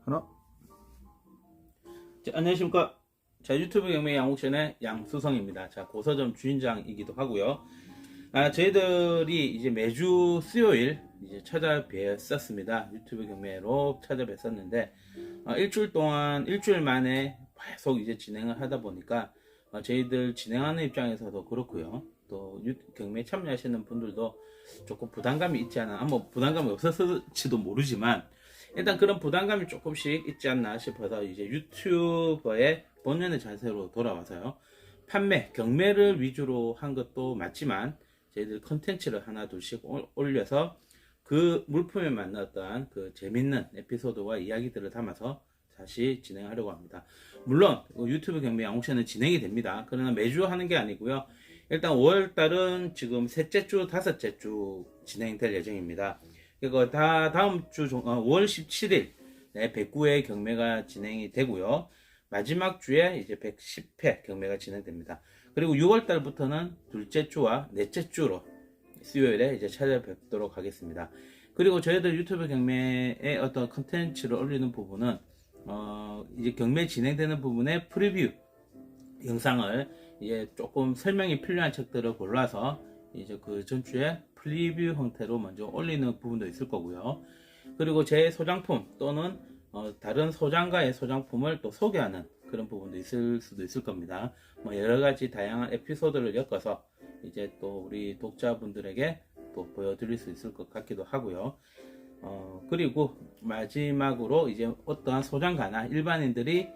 하나. 자, 안녕하십니까. 자, 유튜브 경매 양옥션의 양수성입니다. 자, 고서점 주인장이기도 하고요. 저희들이 이제 매주 수요일 이제 찾아뵀었습니다. 유튜브 경매로 찾아뵀었는데, 일주일 만에 계속 이제 진행을 하다 보니까, 저희들 진행하는 입장에서도 그렇고요. 또 경매에 참여하시는 분들도 조금 부담감이 있지 않아, 뭐 부담감이 없었을지도 모르지만, 일단 그런 부담감이 조금씩 있지 않나 싶어서 이제 유튜버의 본연의 자세로 돌아와서요. 판매, 경매를 위주로 한 것도 맞지만 저희들 컨텐츠를 하나 둘씩 올려서 그 물품에 맞는 어떤 그 재밌는 에피소드와 이야기들을 담아서 다시 진행하려고 합니다. 물론 유튜브 경매 양옥션은 진행이 됩니다. 그러나 매주 하는 게 아니고요. 일단 5월달은 지금 셋째 주, 다섯째 주 진행될 예정입니다. 이거 다 다음 주 5월 17일 109회 경매가 진행이 되고요. 마지막 주에 이제 110회 경매가 진행됩니다. 그리고 6월 달부터는 둘째 주와 넷째 주로 수요일에 이제 찾아뵙도록 하겠습니다. 그리고 저희들 유튜브 경매의 어떤 컨텐츠를 올리는 부분은 이제 경매 진행되는 부분의 프리뷰 영상을 이제 조금 설명이 필요한 책들을 골라서 이제 그 전주에 프리뷰 형태로 먼저 올리는 부분도 있을 거고요. 그리고 제 소장품 또는 다른 소장가의 소장품을 또 소개하는 그런 부분도 있을 수도 있을 겁니다. 뭐 여러 가지 다양한 에피소드를 엮어서 이제 또 우리 독자분들에게 또 보여드릴 수 있을 것 같기도 하고요. 그리고 마지막으로 이제 어떠한 소장가나 일반인들이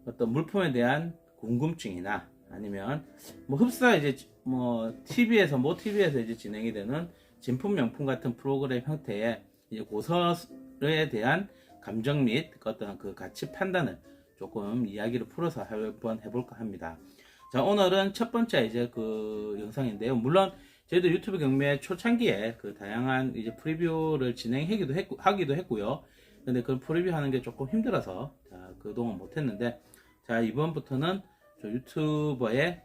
어떤 물품에 대한 궁금증이나 아니면 뭐 흡사 이제 뭐 TV에서 이제 진행이 되는 진품 명품 같은 프로그램 형태의 이제 고서에 대한 감정 및 어떤 그 가치 판단을 조금 이야기를 풀어서 한번 해볼까 합니다. 자, 오늘은 첫 번째 이제 그 영상인데요. 물론 저희도 유튜브 경매 초창기에 그 다양한 이제 프리뷰를 하기도 했고요. 근데 그 프리뷰 하는 게 조금 힘들어서 그동안 못했는데, 자, 이번부터는 저 유튜버의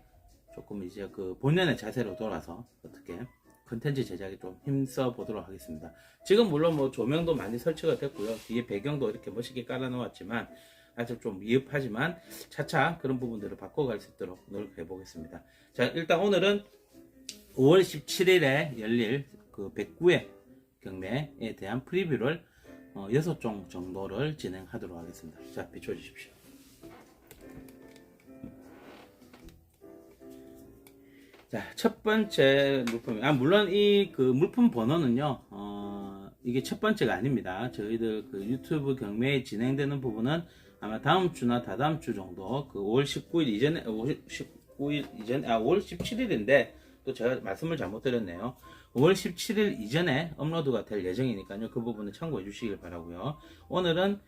조금 이제 그 본연의 자세로 돌아서 어떻게 컨텐츠 제작에 좀 힘써 보도록 하겠습니다. 지금 물론 뭐 조명도 많이 설치가 됐고요. 뒤에 배경도 이렇게 멋있게 깔아 놓았지만 아직 좀 미흡하지만 차차 그런 부분들을 바꿔갈 수 있도록 노력해 보겠습니다. 자, 일단 오늘은 5월 17일에 열릴 그 109회 경매에 대한 프리뷰를 6종 정도를 진행하도록 하겠습니다. 자, 비춰주십시오. 자, 첫 번째 물품, 물론 이 그 물품 번호는요, 이게 첫 번째가 아닙니다. 저희들 그 유튜브 경매에 진행되는 부분은 아마 다음 주나 다다음 주 정도, 그 5월 19일 이전에, 5월 17일인데, 또 제가 말씀을 잘못 드렸네요. 5월 17일 이전에 업로드가 될 예정이니까요. 그 부분을 참고해 주시길 바라고요. 오늘은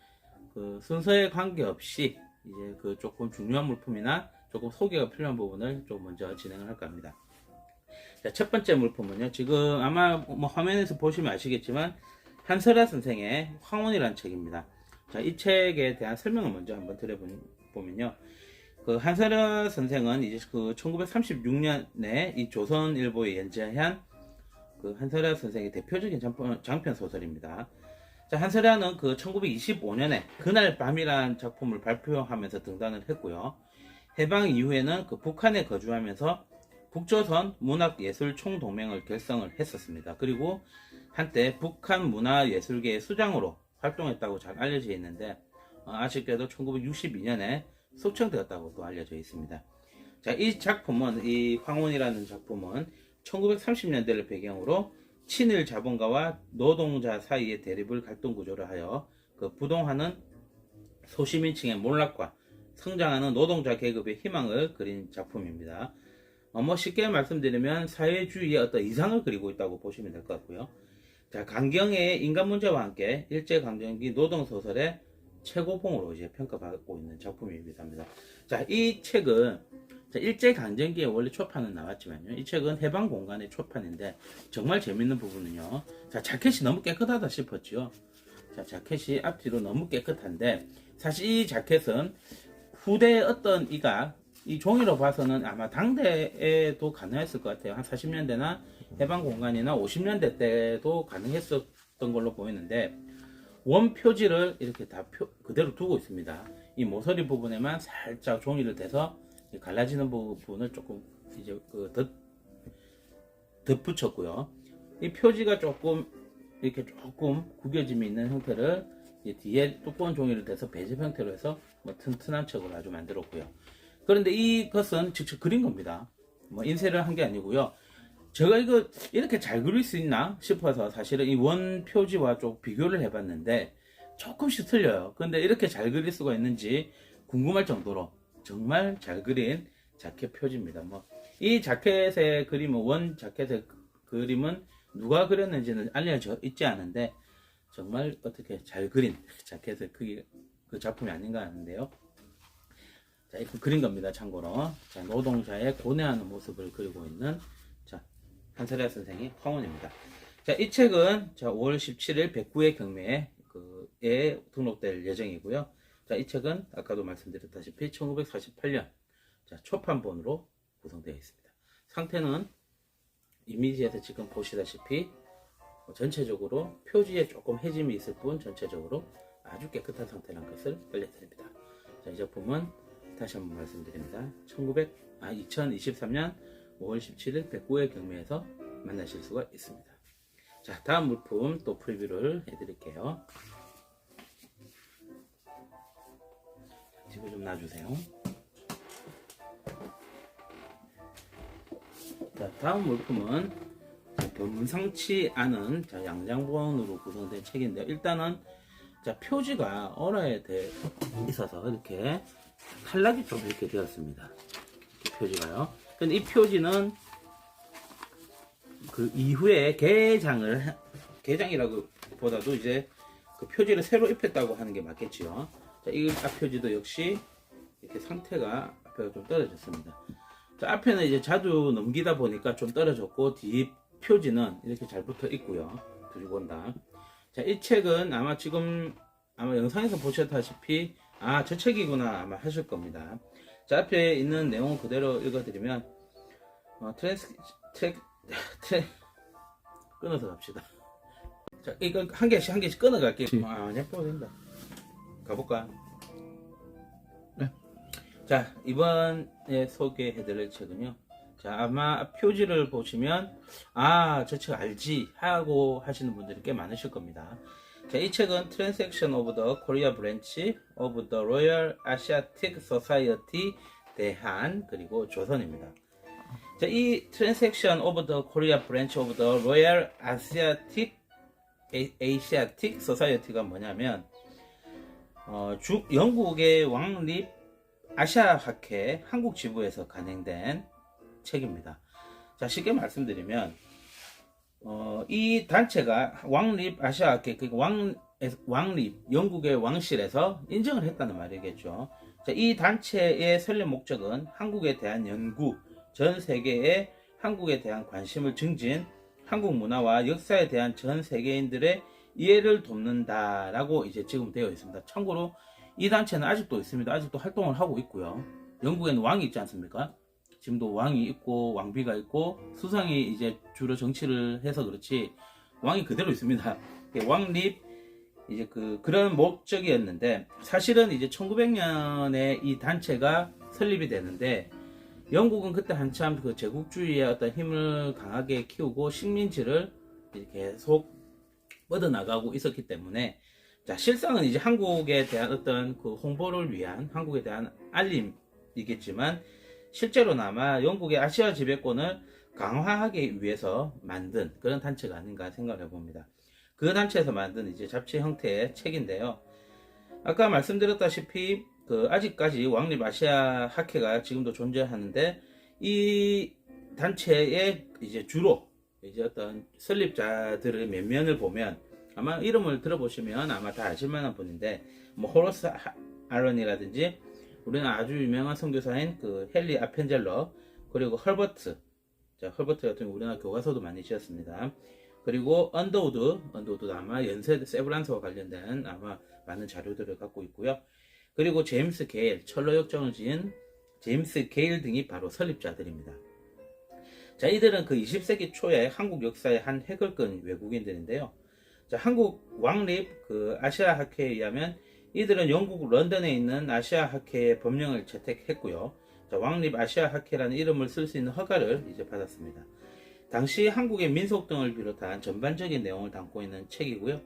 그 순서에 관계없이 이제 그 조금 중요한 물품이나 조금 소개가 필요한 부분을 좀 먼저 진행을 할까 합니다. 자, 첫 번째 물품은요, 지금 아마 뭐 화면에서 보시면 아시겠지만 한설아 선생의 황혼이라는 책입니다. 자, 이 책에 대한 설명을 먼저 한번 드려보면요, 그 한설아 선생은 이제 그 1936년에 이 조선일보에 연재한 그 한설아 선생의 대표적인 장편 소설입니다. 자, 한설아는 그 1925년에 그날 밤이라는 작품을 발표하면서 등단을 했고요. 해방 이후에는 그 북한에 거주하면서 북조선 문학예술총동맹을 결성을 했었습니다. 그리고 한때 북한 문화예술계의 수장으로 활동했다고 잘 알려져 있는데, 아쉽게도 1962년에 숙청되었다고 또 알려져 있습니다. 자, 이 작품은, 이 황혼이라는 작품은 1930년대를 배경으로 친일 자본가와 노동자 사이의 대립을 갈등 구조로 하여 그 부동하는 소시민층의 몰락과 성장하는 노동자 계급의 희망을 그린 작품입니다. 뭐 쉽게 말씀드리면 사회주의의 어떤 이상을 그리고 있다고 보시면 될 것 같고요. 자, 강경의 인간 문제와 함께 일제강점기 노동소설의 최고봉으로 이제 평가받고 있는 작품입니다. 자, 이 책은 일제강점기에 원래 초판은 나왔지만요, 이 책은 해방공간의 초판인데 정말 재밌는 부분은요, 자, 자켓이 너무 깨끗하다 싶었죠. 자, 자켓이 앞뒤로 너무 깨끗한데, 사실 이 자켓은 후대 어떤 이 종이로 봐서는 아마 당대에도 가능했을 것 같아요. 한 40년대나 해방공간이나 50년대 때도 가능했었던 걸로 보이는데, 원 표지를 이렇게 다 그대로 두고 있습니다. 이 모서리 부분에만 살짝 종이를 대서 갈라지는 부분을 조금 이제 덧붙였고요. 이 표지가 조금 이렇게 조금 구겨짐이 있는 형태를 뒤에 두꺼운 종이를 대서 배집 형태로 해서 뭐 튼튼한 척을 아주 만들었고요. 그런데 이것은 직접 그린 겁니다. 뭐 인쇄를 한 게 아니고요. 제가 이거 이렇게 잘 그릴 수 있나 싶어서 사실은 이 원 표지와 좀 비교를 해봤는데 조금씩 틀려요. 근데 이렇게 잘 그릴 수가 있는지 궁금할 정도로 정말 잘 그린 자켓 표지입니다. 뭐 이 자켓의 그림은 원 자켓의 그림은 누가 그렸는지는 알려져 있지 않은데 정말 어떻게 잘 그린 자켓의 그 작품이 아닌가 하는데요. 자, 이거 그린 겁니다. 참고로. 자, 노동자의 고뇌하는 모습을 그리고 있는 자, 한설야 선생의 황혼입니다. 자, 이 책은 자, 5월 17일 109회 경매에 등록될 예정이고요. 자, 이 책은 아까도 말씀드렸다시피 1948년 자, 초판본으로 구성되어 있습니다. 상태는 이미지에서 지금 보시다시피 전체적으로 표지에 조금 해짐이 있을 뿐 전체적으로 아주 깨끗한 상태라는 것을 알려드립니다. 자, 이 작품은 다시 한번 말씀드립니다. 2023년 5월 17일 109회 경매에서 만나실 수가 있습니다. 자, 다음 물품 또 프리뷰를 해드릴게요. 뒤로 좀 놔주세요. 자, 다음 물품은 범상치 않은 자, 양장본으로 구성된 책인데요. 일단은 자, 표지가 얼어에 있어서 이렇게 탈락이 좀 이렇게 되었습니다. 이렇게 표지가요. 근데 이 표지는 그 이후에 개장이라고 보다도 이제 그 표지를 새로 입혔다고 하는 게 맞겠지요. 자, 이 앞 표지도 역시 이렇게 상태가 앞에가 좀 떨어졌습니다. 자, 앞에는 이제 자주 넘기다 보니까 좀 떨어졌고 뒤 표지는 이렇게 잘 붙어 있고요. 두 권 다. 자, 이 책은 아마 지금 영상에서 보셨다시피 저 책이구나 아마 하실 겁니다. 자, 앞에 있는 내용 그대로 읽어드리면 끊어서 갑시다. 자, 이거 한 개씩 끊어 갈게요. 예뻐도 된다. 가볼까? 네. 자, 이번에 소개해드릴 책은요. 자, 아마 표지를 보시면 저 책 알지 하고 하시는 분들이 꽤 많으실 겁니다. 자, 이 책은 Transaction of the Korea Branch of the Royal Asiatic Society 대한 그리고 조선입니다. 자, 이 Transaction of the Korea Branch of the Royal Asiatic Society가 뭐냐면 영국의 왕립 아시아학회 한국 지부에서 간행된 책입니다. 자, 쉽게 말씀드리면 이 단체가 왕립 아시아학회 왕립 영국의 왕실에서 인정을 했다는 말이겠죠. 자, 이 단체의 설립 목적은 한국에 대한 연구, 전 세계에 한국에 대한 관심을 증진, 한국 문화와 역사에 대한 전 세계인들의 이해를 돕는다라고 이제 지금 되어 있습니다. 참고로 이 단체는 아직도 있습니다. 아직도 활동을 하고 있고요. 영국에는 왕이 있지 않습니까? 지금도 왕이 있고 왕비가 있고 수상이 이제 주로 정치를 해서 그렇지 왕이 그대로 있습니다. 왕립 이제 그런 목적이었는데 사실은 이제 1900년에 이 단체가 설립이 되는데 영국은 그때 한참 그 제국주의의 어떤 힘을 강하게 키우고 식민지를 계속 뻗어나가고 있었기 때문에 자, 실상은 이제 한국에 대한 어떤 그 홍보를 위한 한국에 대한 알림이겠지만 실제로는 아마 영국의 아시아 지배권을 강화하기 위해서 만든 그런 단체가 아닌가 생각을 해봅니다. 그 단체에서 만든 이제 잡지 형태의 책인데요. 아까 말씀드렸다시피 아직까지 왕립 아시아 학회가 지금도 존재하는데 이 단체의 이제 주로 이제 어떤 설립자들의 면면을 보면 아마 이름을 들어보시면 아마 다 아실만한 분인데 뭐 호러스 아런이라든지 우리는 아주 유명한 선교사인 헨리 아펜젤러 그리고 헐버트 같은 경우 우리나라 교과서도 많이 지었습니다. 그리고 언더우드도 아마 연세 세브란스와 관련된 아마 많은 자료들을 갖고 있고요. 그리고 제임스 게일, 철로 역정을 지은 제임스 게일 등이 바로 설립자들입니다. 자, 이들은 20세기 초에 한국 역사의 한 획을 끈 외국인들인데요. 자, 한국 왕립 그 아시아 학회에 의하면 이들은 영국 런던에 있는 아시아 학회의 법령을 채택했고요. 자, 왕립 아시아 학회라는 이름을 쓸 수 있는 허가를 이제 받았습니다. 당시 한국의 민속 등을 비롯한 전반적인 내용을 담고 있는 책이고요.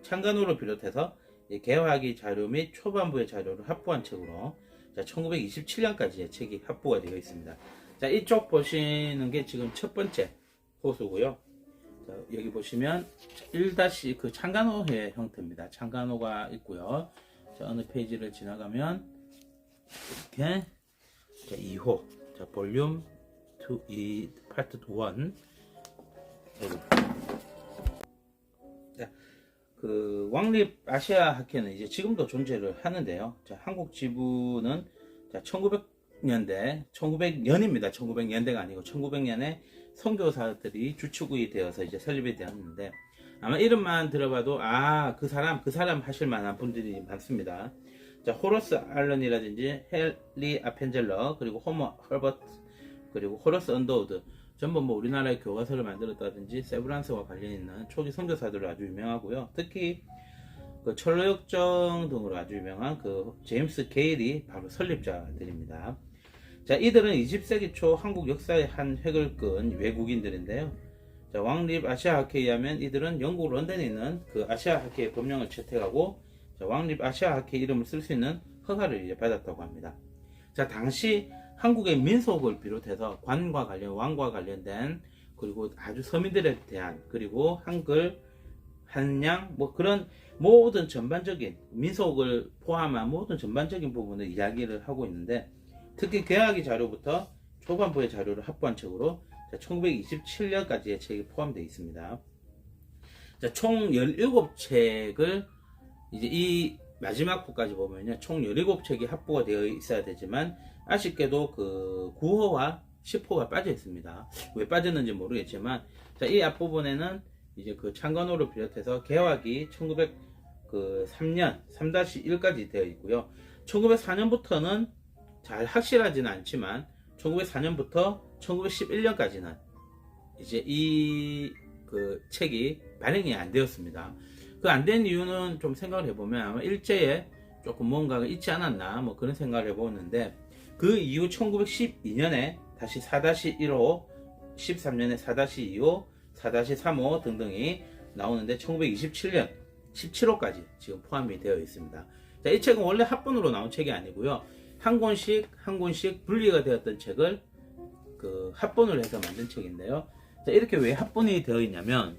창간호를 비롯해서 개화기 자료 및 초반부의 자료를 합부한 책으로 1927년까지의 책이 합부가 되어 있습니다. 자, 이쪽 보시는 게 지금 첫 번째 호수고요. 자, 여기 보시면 1- 그 창간호의 형태입니다. 창간호가 있고요. 자, 어느 페이지를 지나가면 이렇게 자, 2호 자, 볼륨 2, 파트 1 자, 그 왕립 아시아 학회는 이제 지금도 존재를 하는데요. 자, 한국 지부는 자, 1900년대, 1900년입니다. 1900년대가 아니고 1900년에 선교사들이 주축이 되어서 이제 설립이 되었는데 아마 이름만 들어봐도 그 사람 하실 만한 분들이 많습니다. 자, 호러스 알런이라든지 헨리 아펜젤러 그리고 호머 헐버트 그리고 호러스 언더우드 전부 뭐 우리나라의 교과서를 만들었다든지 세브란스와 관련 있는 초기 선교사들로 아주 유명하고요. 특히 그 철로역정 등으로 아주 유명한 그 제임스 게일이 바로 설립자들입니다. 자, 이들은 20세기 초 한국 역사의 한 획을 끈 외국인들인데요. 자, 왕립 아시아 학회에 의하면 이들은 영국 런던에 있는 그 아시아 학회의 법령을 채택하고 자, 왕립 아시아 학회 이름을 쓸 수 있는 허가를 이제 받았다고 합니다. 자, 당시 한국의 민속을 비롯해서 관과 관련, 왕과 관련된 그리고 아주 서민들에 대한 그리고 한글, 한양 뭐 그런 모든 전반적인 민속을 포함한 모든 전반적인 부분을 이야기를 하고 있는데 특히 개화기 자료부터 초반부의 자료를 합부한 책으로 1927년까지의 책이 포함되어 있습니다. 자, 총 17책을 이제 이 마지막 부까지 보면요. 총 17책이 합부가 되어 있어야 되지만 아쉽게도 그 9호와 10호가 빠져 있습니다. 왜 빠졌는지 모르겠지만 자, 이 앞부분에는 이제 그 창간호를 비롯해서 개화기 1903년 3-1까지 되어 있고요. 1904년부터는 잘 확실하지는 않지만 1904년부터 1911년까지는 이제 이 그 책이 발행이 안 되었습니다. 그 안 된 이유는 좀 생각을 해보면 아마 일제에 조금 뭔가가 있지 않았나 뭐 그런 생각을 해보는데 그 이후 1912년에 다시 4-1호 13년에 4-2호 4-3호 등등이 나오는데 1927년 17호까지 지금 포함이 되어 있습니다. 자, 이 책은 원래 합본으로 나온 책이 아니고요. 한 권씩 분리가 되었던 책을 그 합본을 해서 만든 책인데요. 자, 이렇게 왜 합본이 되어 있냐면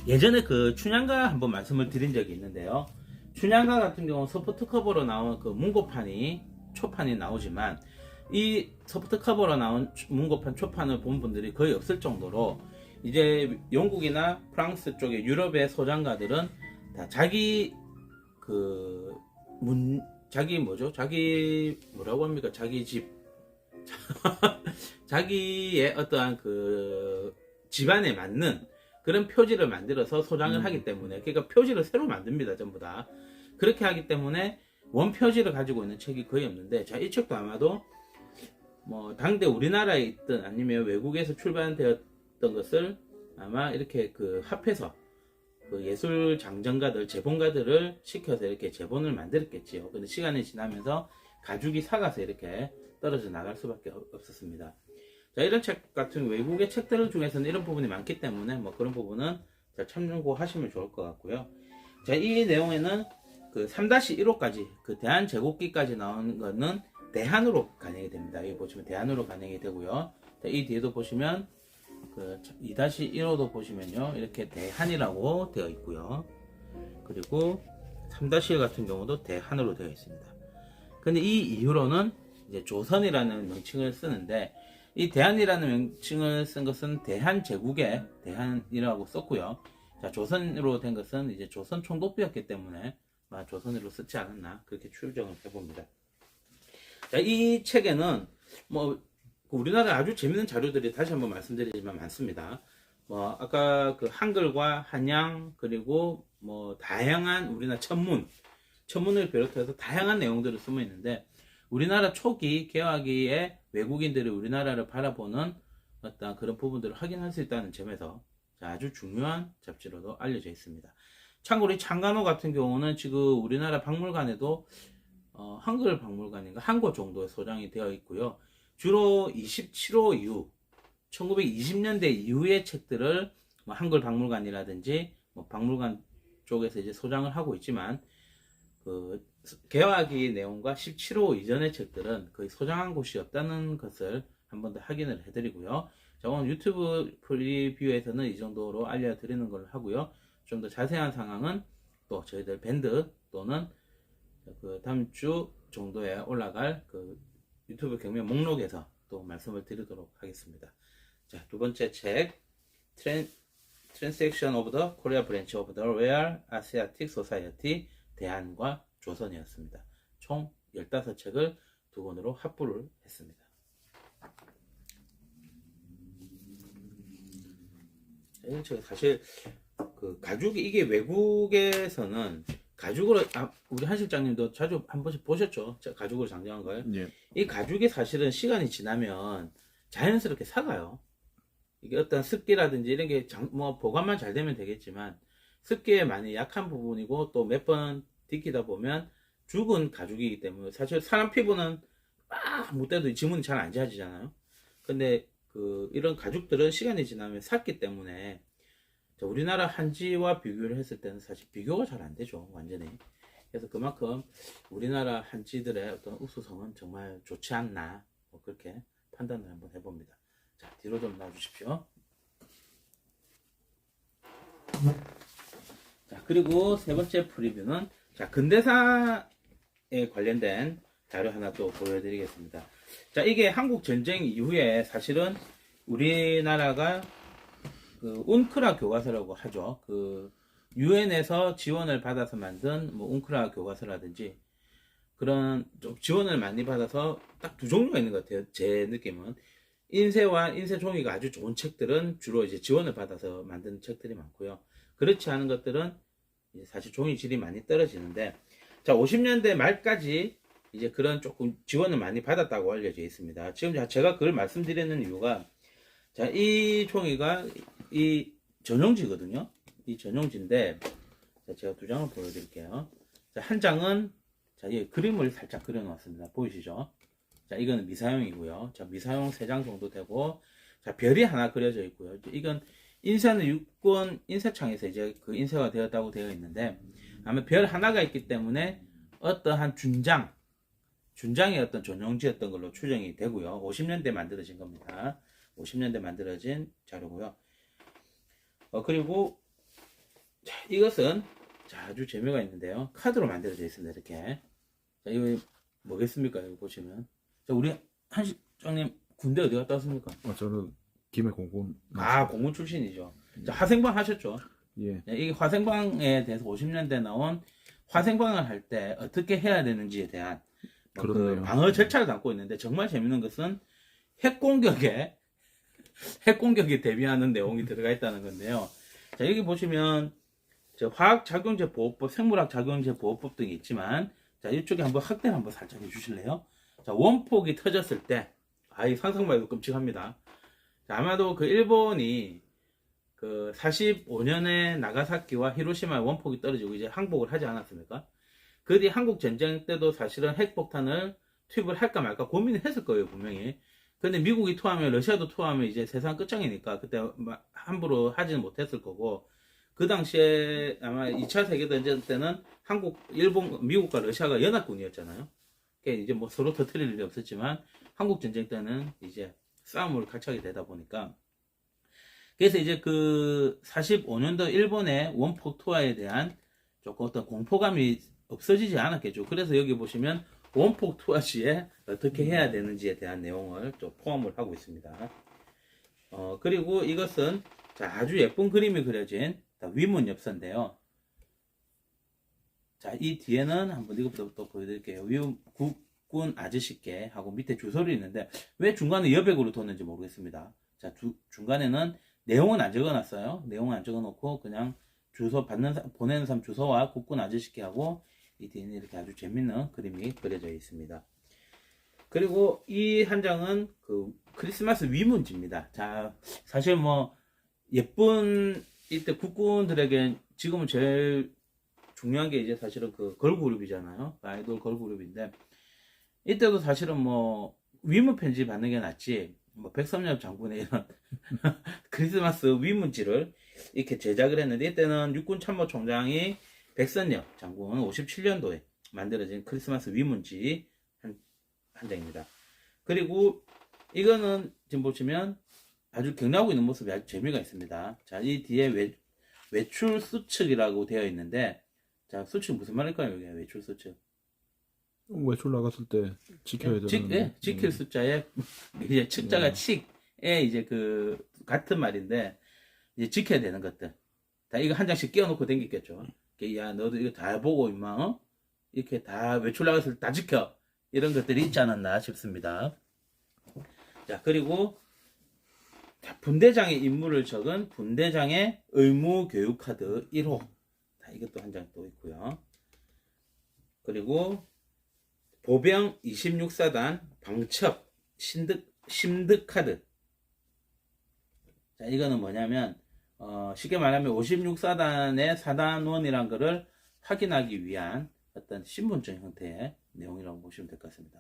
예전에 그 춘향가 한번 말씀을 드린 적이 있는데요. 춘향가 같은 경우 소프트 커버로 나온 그 문고판이 초판이 나오지만 이 소프트 커버로 나온 문고판 초판을 본 분들이 거의 없을 정도로 이제 영국이나 프랑스 쪽의 유럽의 소장가들은 다 자기 뭐라고 합니까? 자기 집 자기의 어떠한 그 집안에 맞는 그런 표지를 만들어서 소장을 하기 때문에 그러니까 표지를 새로 만듭니다. 전부 다 그렇게 하기 때문에 원 표지를 가지고 있는 책이 거의 없는데 자, 이 책도 아마도 뭐 당대 우리나라에 있든 아니면 외국에서 출판되었던 것을 아마 이렇게 그 합해서 그 예술 장정가들 재본가들을 시켜서 이렇게 재본을 만들었겠지요. 근데 시간이 지나면서 가죽이 삭아서 이렇게 떨어져 나갈 수밖에 없었습니다. 자, 이런 책 같은 외국의 책들 중에서는 이런 부분이 많기 때문에 뭐 그런 부분은 참고하시면 좋을 것 같고요. 자, 이 내용에는 그 3-1호까지 그 대한제국기까지 나온 거는 대한으로 간행이 됩니다. 여기 보시면 대한으로 간행이 되고요. 자, 이 뒤에도 보시면 그 2-1호도 보시면요. 이렇게 대한이라고 되어 있고요. 그리고 3-1 같은 경우도 대한으로 되어 있습니다. 근데 이 이후로는 이제 조선이라는 명칭을 쓰는데 이 대한이라는 명칭을 쓴 것은 대한제국의 대한이라고 썼고요. 자, 조선으로 된 것은 이제 조선 총독부였기 때문에 조선으로 쓰지 않았나 그렇게 추정을 해봅니다. 자, 이 책에는 뭐 우리나라 아주 재밌는 자료들이 다시 한번 말씀드리지만 많습니다. 뭐 아까 그 한글과 한양 그리고 뭐 다양한 우리나라 천문을 비롯해서 다양한 내용들을 쓰고 있는데 우리나라 초기 개화기에 외국인들이 우리나라를 바라보는 어떤 그런 부분들을 확인할 수 있다는 점에서 자, 아주 중요한 잡지로도 알려져 있습니다. 참고로 이 창간호 같은 경우는 지금 우리나라 박물관에도 한글 박물관인가 한 곳 정도에 소장이 되어 있고요. 주로 27호 이후 1920년대 이후의 책들을 뭐 한글 박물관이라든지 뭐 박물관 쪽에서 이제 소장을 하고 있지만 그 개화기 내용과 17호 이전의 책들은 거의 소장한 곳이 없다는 것을 한 번 더 확인을 해드리고요. 자, 오늘 유튜브 프리뷰에서는 이 정도로 알려드리는 걸로 하고요. 좀 더 자세한 상황은 또 저희들 밴드 또는 그 다음 주 정도에 올라갈 그 유튜브 경매 목록에서 또 말씀을 드리도록 하겠습니다. 자, 두 번째 책 Transaction of the Korea Branch of the Royal Asiatic Society 대한과 조선이었습니다. 총 15책을 두 권으로 합부를 했습니다. 사실 그 가죽이 이게 외국에서는 가죽으로 우리 한 실장님도 자주 한 번씩 보셨죠? 가죽으로 장정한 걸. 예. 이 가죽이 사실은 시간이 지나면 자연스럽게 삭아요. 이게 어떤 습기라든지 이런 게 뭐 보관만 잘 되면 되겠지만 습기에 많이 약한 부분이고 또 몇 번 디키다 보면 죽은 가죽이기 때문에 사실 사람 피부는 막 못돼도 지문이 잘 안 지워지잖아요. 근데 그 이런 가죽들은 시간이 지나면 삭기 때문에 우리나라 한지와 비교를 했을 때는 사실 비교가 잘 안 되죠, 완전히. 그래서 그만큼 우리나라 한지들의 어떤 흡수성은 정말 좋지 않나, 뭐 그렇게 판단을 한번 해봅니다. 자, 뒤로 좀 놔주십시오. 자, 그리고 세 번째 프리뷰는 자, 근대사에 관련된 자료 하나 또 보여드리겠습니다. 자, 이게 한국 전쟁 이후에 사실은 우리나라가 그 운크라 교과서라고 하죠. 그 유엔에서 지원을 받아서 만든 뭐 운크라 교과서라든지 그런 좀 지원을 많이 받아서 딱 두 종류가 있는 것 같아요. 제 느낌은 인쇄와 인쇄 종이가 아주 좋은 책들은 주로 이제 지원을 받아서 만든 책들이 많고요. 그렇지 않은 것들은 이제 사실 종이 질이 많이 떨어지는데, 자, 50년대 말까지 이제 그런 조금 지원을 많이 받았다고 알려져 있습니다. 지금 제가 그걸 말씀드리는 이유가, 자, 이 종이가 이 전용지거든요. 이 전용지인데, 자, 제가 두 장을 보여드릴게요. 자, 한 장은 자, 이 그림을 살짝 그려놓았습니다. 보이시죠? 자, 이거는 미사용이고요. 자, 미사용 3장 정도 되고, 자, 별이 하나 그려져 있고요. 이건 인쇄는 육군 인쇄창에서 이제 그 인쇄가 되었다고 되어 있는데, 아마 별 하나가 있기 때문에 어떠한 준장의 어떤 전용지였던 걸로 추정이 되고요. 50년대 만들어진 겁니다. 50년대 만들어진 자료고요. 그리고 자, 이것은 자, 아주 재미가 있는데요. 카드로 만들어져 있습니다. 이렇게. 자, 이거 뭐겠습니까? 이거 보시면. 자, 우리 한 실장님 군대 어디 갔다 왔습니까? 저는 김해 공군. 공군 출신이죠. 자, 화생방 하셨죠? 예. 이 화생방에 대해서 50년대 나온 화생방을 할 때 어떻게 해야 되는지에 대한 그 방어 절차를 담고 있는데, 정말 재밌는 것은 핵공격에 대비하는 내용이 들어가 있다는 건데요. 자, 여기 보시면 화학작용제 보호법, 생물학작용제 보호법 등이 있지만, 자, 이쪽에 한번 확대를 한번 살짝 해주실래요? 자, 원폭이 터졌을 때, 이 상상만 해도 끔찍합니다. 자, 아마도 그 일본이 그 45년에 나가사키와 히로시마에 원폭이 떨어지고 이제 항복을 하지 않았습니까? 그 뒤 한국 전쟁 때도 사실은 핵폭탄을 투입을 할까 말까 고민을 했을 거예요, 분명히. 근데 미국이 투하하면 러시아도 투하하면 이제 세상 끝장이니까 그때 함부로 하지는 못했을 거고, 그 당시에 아마 2차 세계대전 때는 미국과 러시아가 연합군이었잖아요. 그러니까 이제 뭐 서로 터뜨릴 일이 없었지만 한국 전쟁 때는 이제 싸움을 같이 하게 되다 보니까, 그래서 이제 그 45년도 일본의 원폭 투하에 대한 조금 어떤 공포감이 없어지지 않았겠죠. 그래서 여기 보시면 원폭 투하 시에 어떻게 해야 되는지에 대한 내용을 좀 포함을 하고 있습니다. 그리고 이것은 자, 아주 예쁜 그림이 그려진 위문 엽서인데요. 자, 이 뒤에는 한번 이것부터 또 보여드릴게요. 위문 국군 아저씨께 하고 밑에 주소를 있는데 왜 중간에 여백으로 뒀는지 모르겠습니다. 자, 중간에는 내용은 안 적어놨어요. 내용은 안 적어놓고 그냥 주소 보내는 사람 주소와 국군 아저씨께 하고 이 뒤에는 이렇게 아주 재밌는 그림이 그려져 있습니다. 그리고 이 한 장은 그 크리스마스 위문지입니다. 자, 사실 뭐 예쁜 이때 국군들에게 지금은 제일 중요한 게 이제 사실은 그 걸그룹이잖아요. 아이돌 걸그룹인데 이때도 사실은 뭐 위문 편지 받는 게 낫지 뭐 백선엽 장군의 이런 크리스마스 위문지를 이렇게 제작을 했는데 이때는 육군 참모총장이 백선엽 장군 57년도에 만들어진 크리스마스 위문지 한 장입니다. 그리고 이거는 지금 보시면 아주 경례하고 있는 모습이 아주 재미가 있습니다. 자, 이 뒤에 외출 수칙이라고 되어 있는데, 자, 수칙 무슨 말일까요? 여기 외출 수칙. 외출 나갔을 때 지켜야 되는. 지킬 숫자에 이제 측자가 칙에 이제 그 같은 말인데 이제 지켜야 되는 것들. 다 이거 한 장씩 끼워놓고 댕기겠죠. 야, 너도 이거 다 보고 임마, 어? 이렇게 다 외출 나갔을 때 다 지켜. 이런 것들이 있지 않았나 싶습니다. 자, 그리고 자, 분대장의 임무를 적은 분대장의 의무교육카드 1호. 자, 이것도 한 장 또 있고요. 그리고 보병 26사단 방첩 심득카드. 자, 이거는 뭐냐면 쉽게 말하면 56사단의 사단원이란 거를 확인하기 위한 어떤 신분증 형태의 내용이라고 보시면 될 것 같습니다.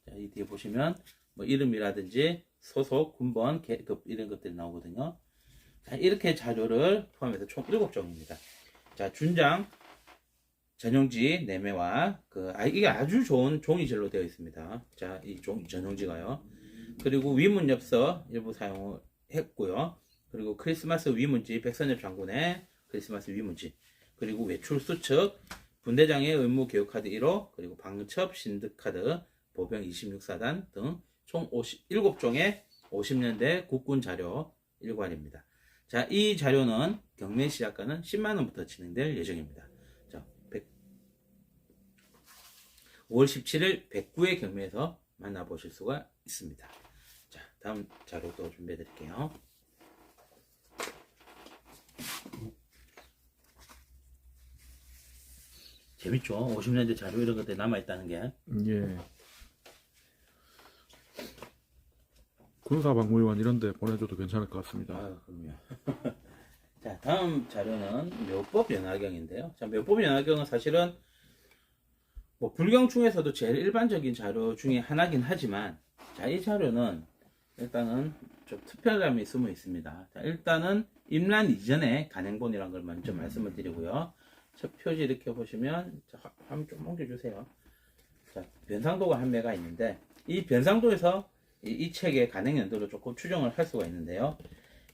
자, 이 뒤에 보시면 뭐 이름이라든지 소속, 군번, 계급 이런 것들이 나오거든요. 자, 이렇게 자료를 포함해서 총 7종입니다. 자, 준장 전용지 4매와 이게 아주 좋은 종이질로 되어 있습니다. 자, 이 전용지가요. 그리고 위문엽서 일부 사용을 했고요. 그리고 크리스마스 위문지 백선엽 장군의 크리스마스 위문지, 그리고 외출 수칙, 분대장의 의무 교육카드 1호, 그리고 방첩 신득카드, 보병 26사단 등 총 7종의 50년대 국군 자료 일관입니다. 자, 이 자료는 경매 시작가는 10만원부터 진행될 예정입니다. 자, 5월 17일 109회 경매에서 만나보실 수가 있습니다. 자, 다음 자료 또 준비해 드릴게요. 재밌죠? 50년대 자료 이런 것들이 남아있다는 게. 예. 군사박물관 이런 데 보내줘도 괜찮을 것 같습니다. 아유, 그럼요. 자, 다음 자료는 묘법 연화경인데요. 자, 묘법 연화경은 사실은 뭐 불경 중에서도 제일 일반적인 자료 중에 하나긴 하지만, 자, 이 자료는 일단은 좀 특별함이 숨어 있습니다. 자, 일단은 임란 이전의 간행본이라는 걸 먼저 말씀을 드리고요. 첫 표지 이렇게 보시면, 자, 한번 좀 옮겨주세요. 자, 변상도가 한 매가 있는데, 이 변상도에서 이 책의 간행 연도를 조금 추정을 할 수가 있는데요.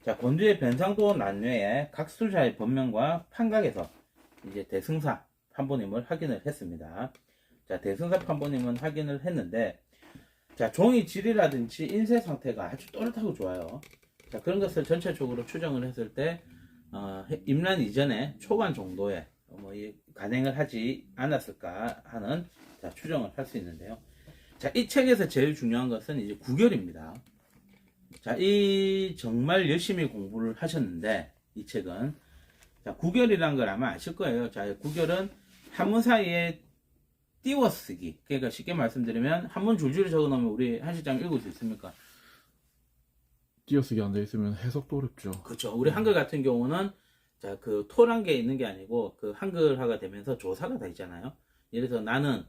자, 권두의 변상도 난뇌의 각술자의 번명과 판각에서 이제 대승사 판본임을 확인을 했습니다. 자, 대승사 판본임은 확인을 했는데, 자, 종이 질이라든지 인쇄 상태가 아주 또렷하고 좋아요. 자, 그런 것을 전체적으로 추정을 했을 때, 임란 이전에 초반 정도에 간행을 하지 않았을까 하는 자, 추정을 할 수 있는데요. 자, 이 책에서 제일 중요한 것은 이제 구결입니다. 자, 이 정말 열심히 공부를 하셨는데, 이 책은. 자, 구결이란 걸 아마 아실 거예요. 자, 구결은 한문 사이에 띄워쓰기. 그러니까 쉽게 말씀드리면, 한문 줄줄이 적어 놓으면 우리 한 시장 읽을 수 있습니까? 띄어쓰기 안 돼 있으면 해석도 어렵죠. 그렇죠. 우리 한글 같은 경우는, 자, 그 토란 게 있는 게 아니고, 그 한글화가 되면서 조사가 다 있잖아요. 예를 들어서 나는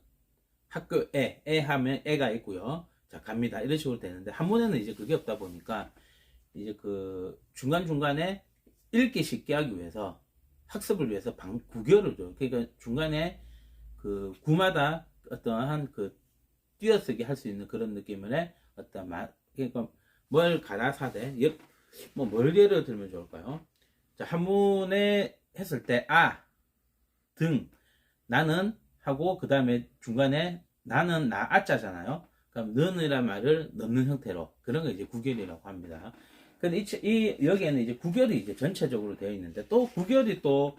학교에, 하면 애가 있고요. 자, 갑니다. 이런 식으로 되는데, 한문에는 이제 그게 없다 보니까, 이제 그, 중간중간에 읽기 쉽게 하기 위해서, 학습을 위해서 구결을 줘요. 그러니까 중간에 그, 구마다 어떠한 그, 띄어쓰기 할 수 있는 그런 느낌을 해, 그러니까 뭘 가나사대, 뭘 예를 들면 좋을까요? 자, 한문에 했을 때, 등, 나는, 하고 그 다음에 중간에 나는 아자잖아요. 그럼 는이란 말을 넣는 형태로 그런 거 이제 구결이라고 합니다. 근데 여기에는 이제 구결이 이제 전체적으로 되어 있는데, 또 구결이 또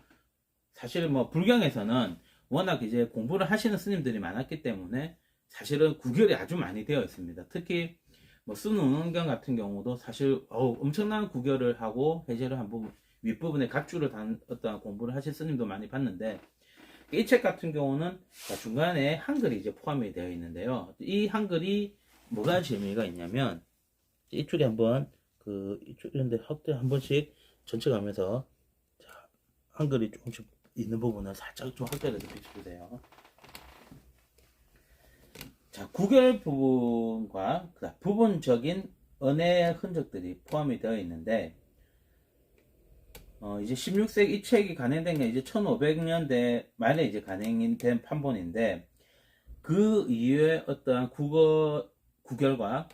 사실 뭐 불경에서는 워낙 이제 공부를 하시는 스님들이 많았기 때문에 사실은 구결이 아주 많이 되어 있습니다. 특히 뭐 수능원경 같은 경우도 사실 엄청난 구결을 하고 해제를 한 부분, 윗부분에 각주를 단 어떤 공부를 하실 스님도 많이 봤는데, 이 책 같은 경우는 중간에 한글이 이제 포함이 되어 있는데요. 이 한글이 뭐가 재미가 있냐면, 이쪽에 한번 이런데 확대 한 번씩 전체 가면서 자, 한글이 조금씩 있는 부분은 살짝 좀 확대를 해서 비춰주세요. 자, 구결 부분과 부분적인 은의 흔적들이 포함이 되어 있는데, 이제 16세기 이 책이 간행된 게 이제 1500년대 말에 이제 간행된 판본인데, 그 이후에 어떠한 구결과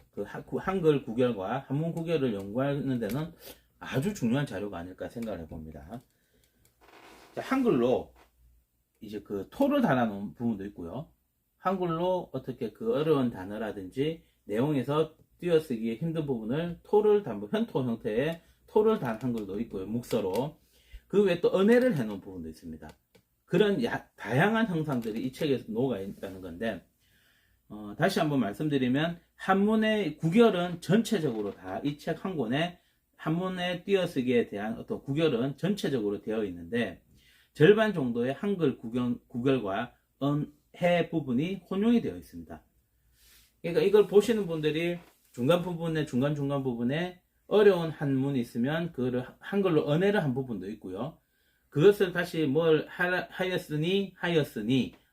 한글 구결과 한문 구결을 연구하는 데는 아주 중요한 자료가 아닐까 생각을 해봅니다. 자, 한글로 이제 그 토를 달아놓은 부분도 있고요. 한글로 어떻게 그 어려운 단어라든지 내용에서 띄어쓰기에 힘든 부분을 토를 단 현토 형태의 토를 단 한글도 있고요. 묵서로. 그 외에 또 은혜를 해놓은 부분도 있습니다. 그런 다양한 형상들이 이 책에서 녹아 있다는 건데, 다시 한번 말씀드리면 한문의 구결은 전체적으로 다 이 책 한 권에 한문의 띄어쓰기에 대한 어떤 구결은 전체적으로 되어 있는데, 절반 정도의 한글 구결과 해 부분이 혼용이 되어 있습니다. 그러니까 이걸 보시는 분들이 중간 부분에 어려운 한문이 있으면 그거를 한글로 은혜를 한 부분도 있고요. 그것을 다시 뭘 하였으니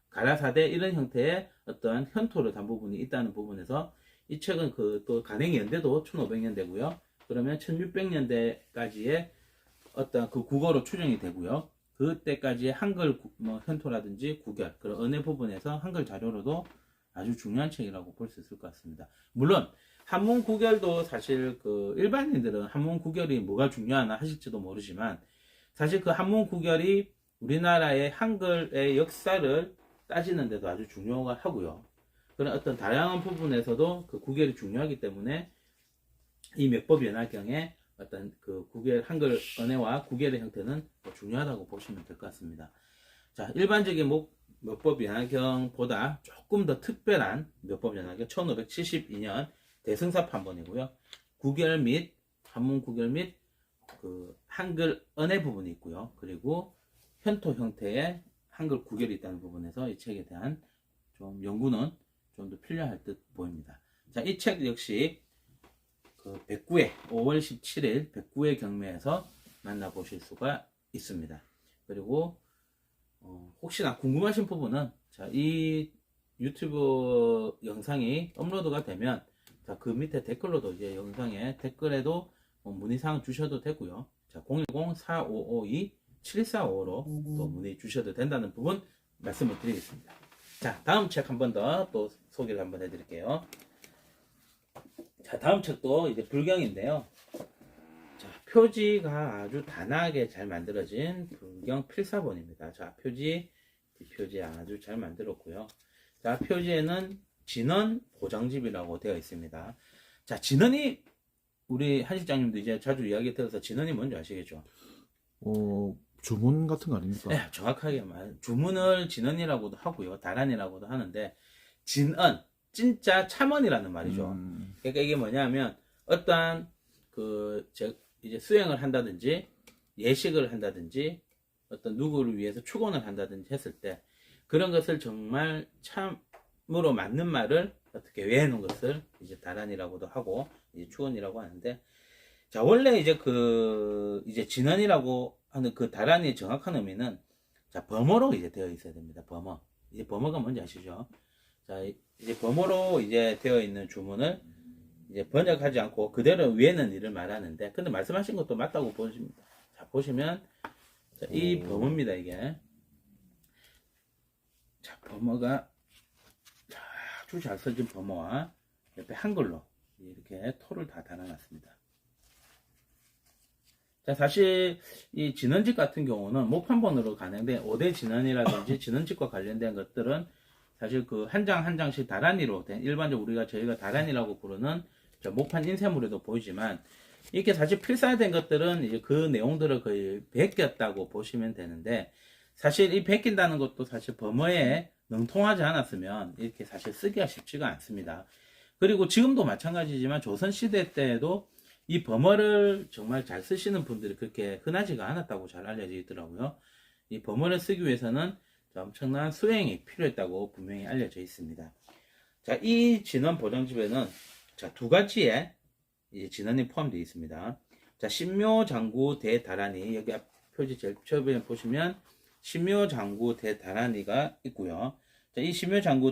가라사대 이런 형태의 어떤 현토를 단 부분이 있다는 부분에서 이 책은 또 간행의 연대도 1500년대고요. 그러면 1600년대까지의 어떤 그 국어로 추정이 되고요. 그때까지의 한글 현토라든지 구결 그런 은혜 부분에서 한글 자료로도 아주 중요한 책이라고 볼 수 있을 것 같습니다. 물론 한문 구결도 사실 일반인들은 한문 구결이 뭐가 중요하나 하실지도 모르지만, 사실 그 한문 구결이 우리나라의 한글의 역사를 따지는 데도 아주 중요하고요. 그런 어떤 다양한 부분에서도 그 구결이 중요하기 때문에 이 맥법 연화경의 어떤 그 구결, 한글 언어와 구결의 형태는 중요하다고 보시면 될 것 같습니다. 자, 일반적인 맥법 연화경보다 조금 더 특별한 맥법 연화경 1572년 대승사 판본이고요. 구결 및 한문 구결 및 그 한글 언어 부분이 있고요. 그리고 현토 형태의 한글 구결이 있다는 부분에서 이 책에 대한 좀 연구는 좀 더 필요할 듯 보입니다. 자, 이 책 역시 그 109회 5월 17일 109회 경매에서 만나보실 수가 있습니다. 그리고 혹시나 궁금하신 부분은 자, 이 유튜브 영상이 업로드가 되면 자, 그 밑에 댓글로도 이제 영상에 댓글에도 문의사항 주셔도 되고요. 자, 010-4552-7455로 또 문의 주셔도 된다는 부분 말씀을 드리겠습니다. 자, 다음 책 한 번 더 또 소개를 한번 해드릴게요. 자, 다음 책도 이제 불경인데요. 자, 표지가 아주 단아하게 잘 만들어진 불경 필사본입니다. 자, 표지 아주 잘 만들었고요. 자, 표지에는 진언 보장집이라고 되어 있습니다. 자, 진언이 우리 한 실장님도 이제 자주 이야기 들어서 진언이 뭔지 아시겠죠? 주문 같은 거 아닙니까? 네, 정확하게 주문을 진언이라고도 하고요. 다란이라고도 하는데, 진언, 진짜 참언이라는 말이죠. 그러니까 이게 뭐냐면, 어떠한 이제 수행을 한다든지, 예식을 한다든지, 어떤 누구를 위해서 축원을 한다든지 했을 때, 그런 것을 정말 참으로 맞는 말을 어떻게 외해놓은 것을 이제 다란이라고도 하고, 이제 축원이라고 하는데, 자, 원래 이제 이제 진언이라고 하는 그 다란이의 정확한 의미는, 자, 범어로 이제 되어 있어야 됩니다. 범어. 이제 범어가 뭔지 아시죠? 자, 이제 범어로 이제 되어 있는 주문을 이제 번역하지 않고 그대로 외는 일을 말하는데, 근데 말씀하신 것도 맞다고 보십니다. 자, 보시면, 자, 이 범어입니다, 이게. 자, 범어가 아주 잘 써진 범어와 옆에 한글로 이렇게 토를 다 달아놨습니다. 자, 사실 이 진언집 같은 경우는 목판본으로 간행된 5대 진언이라든지 진언집과 관련된 것들은 사실 그 한 장 한 장씩 다란이로 된 일반적으로 저희가 다란이라고 부르는 목판 인쇄물에도 보이지만, 이렇게 사실 필사된 것들은 이제 그 내용들을 거의 베꼈다고 보시면 되는데, 사실 이 베낀다는 것도 사실 범어에 능통하지 않았으면 이렇게 사실 쓰기가 쉽지가 않습니다. 그리고 지금도 마찬가지지만 조선시대 때에도 이 범어를 정말 잘 쓰시는 분들이 그렇게 흔하지가 않았다고 잘 알려져 있더라고요. 이 범어를 쓰기 위해서는 엄청난 수행이 필요했다고 분명히 알려져 있습니다. 자, 이 진언 보정집에는 자, 두 가지의 이제 진원이 포함되어 있습니다. 자, 신묘장구 대다란이 여기 앞 표지 제일 처음에 보시면 신묘장구 대다란이가 있고요. 자, 이 신묘장구